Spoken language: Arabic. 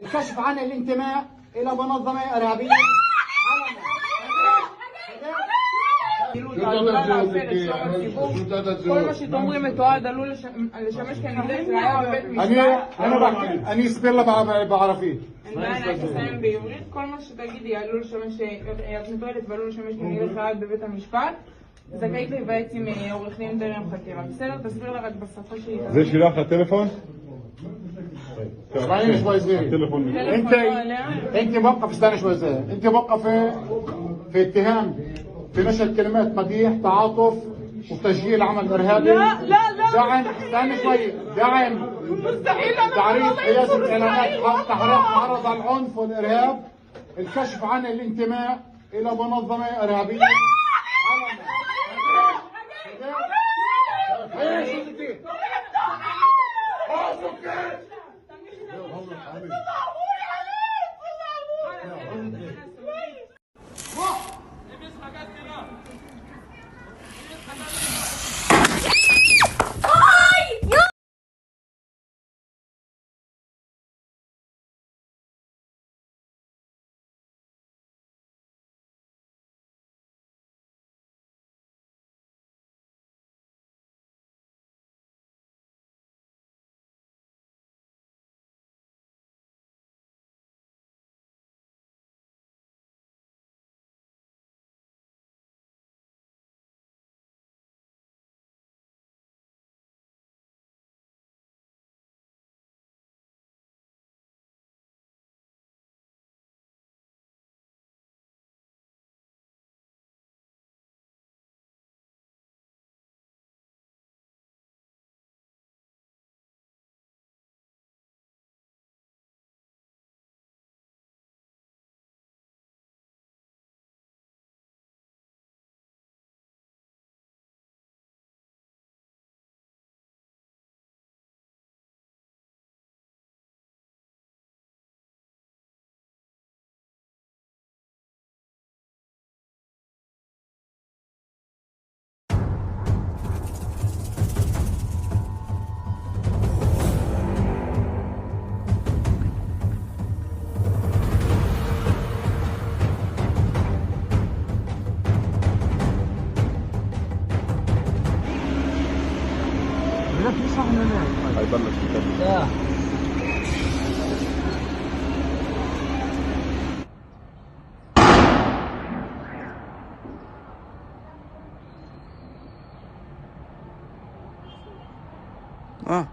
الكشف عن الانتماء إلى منظمة إرهابية כל מה שתאמרי מתועד עלול לשמש כנגדך ראיה בבית משפט. אני אסביר לה בערבית. אין בעיה, אני אסיים בעברית. כל מה שתגידי עלול לשמש, את מתועדת ועלול לשמש כנגדך ראיה בבית המשפט. זכאית להיוועץ עם עורך דין טרם חקירה. בסדר? תסביר לה רק בשפה שהיא... זה שלך הטלפון? اسمعيني شوي صغيري. انت موقف، استنى شوي صغيري. انت موقفه في اتهام في نشر كلمات مديح، تعاطف وتشجيع العمل الارهابي. لا دعم، استنى شوي، دعم مستحيل تعريض حيازه اعلانات تعرض على العنف والارهاب، الكشف عن الانتماء الى منظمه ارهابيه. هيبلش يكمل. اه